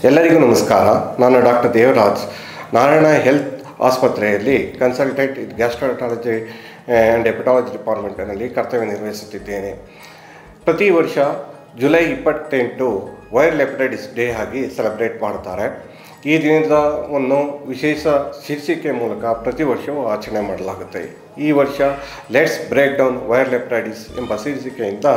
ಎಲ್ಲರಿಗೂ ನಮಸ್ಕಾರ. ನಾನು ಡಾಕ್ಟರ್ ದೇವರಾಜ್, ನಾರಾಯಣ ಹೆಲ್ತ್ ಆಸ್ಪತ್ರೆಯಲ್ಲಿ ಕನ್ಸಲ್ಟೆಂಟ್ ಗ್ಯಾಸ್ಟ್ರಾಂಟರಾಲಜಿ ಆ್ಯಂಡ್ ಹೆಪಟಾಲಜಿ ಡಿಪಾರ್ಟ್ಮೆಂಟ್ನಲ್ಲಿ ಕರ್ತವ್ಯ ನಿರ್ವಹಿಸುತ್ತಿದ್ದೇನೆ. ಪ್ರತಿ ವರ್ಷ ಜುಲೈ 28 ವೈರಲ್ ಹೆಪಟೈಟಿಸ್ ಡೇ ಆಗಿ ಸೆಲೆಬ್ರೇಟ್ ಮಾಡ್ತಾರೆ. ಈ ದಿನವನ್ನು ವಿಶೇಷ ಶೀರ್ಷಿಕೆ ಮೂಲಕ ಪ್ರತಿ ವರ್ಷವೂ ಆಚರಣೆ ಮಾಡಲಾಗುತ್ತೆ. ಈ ವರ್ಷ let's break down viral hepatitis ಎಂಬ ಶೀರ್ಷಿಕೆಯಿಂದ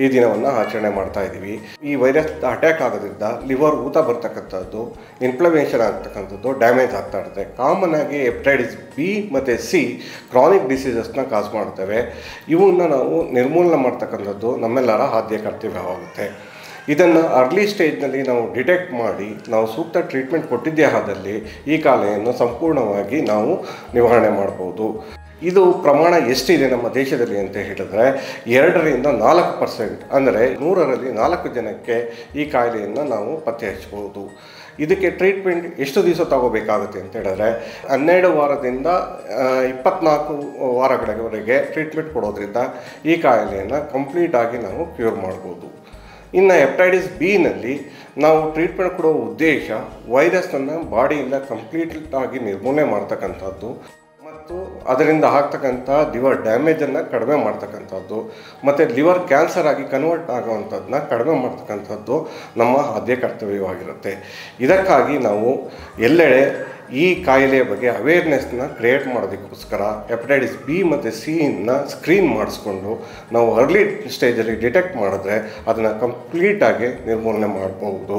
ಈ ದಿನವನ್ನು ಆಚರಣೆ ಮಾಡ್ತಾ ಇದ್ದೀವಿ. ಈ ವೈರಸ್ ಅಟ್ಯಾಕ್ ಆಗೋದ್ರಿಂದ ಲಿವರ್ ಊತ ಬರ್ತಕ್ಕಂಥದ್ದು, ಇನ್ಫ್ಲಮೇಷನ್ ಆಗ್ತಕ್ಕಂಥದ್ದು, ಡ್ಯಾಮೇಜ್ ಆಗ್ತಾ ಇರುತ್ತೆ. ಕಾಮನ್ ಆಗಿ ಹೆಪಟೈಟಿಸ್ ಬಿ ಮತ್ತು ಸಿ ಕ್ರಾನಿಕ್ ಡಿಸೀಸಸ್ನ ಕಾಸ್ ಮಾಡ್ತವೆ. ಇವನ್ನ ನಾವು ನಿರ್ಮೂಲನೆ ಮಾಡ್ತಕ್ಕಂಥದ್ದು ನಮ್ಮೆಲ್ಲರ ಆದ್ಯ ಕರ್ತವ್ಯವಾಗುತ್ತೆ. ಇದನ್ನು ಅರ್ಲಿ ಸ್ಟೇಜ್ನಲ್ಲಿ ನಾವು ಡಿಟೆಕ್ಟ್ ಮಾಡಿ ನಾವು ಸೂಕ್ತ ಟ್ರೀಟ್ಮೆಂಟ್ ಕೊಟ್ಟಿದ್ದೇ ಆದಲ್ಲಿ ಈ ಕಾಯಿಲೆಯನ್ನು ಸಂಪೂರ್ಣವಾಗಿ ನಾವು ನಿವಾರಣೆ ಮಾಡ್ಬೋದು. ಇದು ಪ್ರಮಾಣ ಎಷ್ಟಿದೆ ನಮ್ಮ ದೇಶದಲ್ಲಿ ಅಂತ ಹೇಳಿದ್ರೆ 2-4%, ಅಂದರೆ 100ರಲ್ಲಿ 4 ಜನಕ್ಕೆ ಈ ಕಾಯಿಲೆಯನ್ನು ನಾವು ಪತ್ತೆ ಹಚ್ಚಬಹುದು. ಇದಕ್ಕೆ ಟ್ರೀಟ್ಮೆಂಟ್ ಎಷ್ಟು ದಿವಸ ತಗೋಬೇಕಾಗುತ್ತೆ ಅಂತ ಹೇಳಿದ್ರೆ 12 ವಾರದಿಂದ 24 ವಾರಗಳವರೆಗೆ ಟ್ರೀಟ್ಮೆಂಟ್ ಕೊಡೋದ್ರಿಂದ ಈ ಕಾಯಿಲೆಯನ್ನು ಕಂಪ್ಲೀಟಾಗಿ ನಾವು ಕ್ಯೂರ್ ಮಾಡ್ಬೋದು. ಇನ್ನು ಹೆಪಟೈಟಿಸ್ ಬಿನಲ್ಲಿ ನಾವು ಟ್ರೀಟ್ಮೆಂಟ್ ಕೊಡೋ ಉದ್ದೇಶ ವೈರಸ್ಸನ್ನು ಬಾಡಿಯಿಂದ ಕಂಪ್ಲೀಟಾಗಿ ನಿರ್ಮೂಲನೆ ಮಾಡ್ತಕ್ಕಂಥದ್ದು ಮತ್ತು ಅದರಿಂದ ಆಗ್ತಕ್ಕಂಥ ಲಿವರ್ ಡ್ಯಾಮೇಜನ್ನು ಕಡಿಮೆ ಮಾಡ್ತಕ್ಕಂಥದ್ದು ಮತ್ತು ಲಿವರ್ ಕ್ಯಾನ್ಸರ್ ಆಗಿ ಕನ್ವರ್ಟ್ ಆಗುವಂಥದ್ದನ್ನ ಕಡಿಮೆ ಮಾಡ್ತಕ್ಕಂಥದ್ದು ನಮ್ಮ ಆದ್ಯ ಕರ್ತವ್ಯವಾಗಿರುತ್ತೆ. ಇದಕ್ಕಾಗಿ ನಾವು ಎಲ್ಲೆಡೆ ಈ ಕಾಯಿಲೆಯ ಬಗ್ಗೆ ಅವೇರ್ನೆಸ್ನ ಕ್ರಿಯೇಟ್ ಮಾಡೋದಕ್ಕೋಸ್ಕರ ಹೆಪಟೈಟಿಸ್ ಬಿ ಮತ್ತು ಸಿನ ಸ್ಕ್ರೀನ್ ಮಾಡಿಸ್ಕೊಂಡು ನಾವು ಅರ್ಲಿ ಸ್ಟೇಜಲ್ಲಿ ಡಿಟೆಕ್ಟ್ ಮಾಡಿದ್ರೆ ಅದನ್ನು ಕಂಪ್ಲೀಟಾಗಿ ನಿರ್ಮೂಲನೆ ಮಾಡ್ಬೋದು.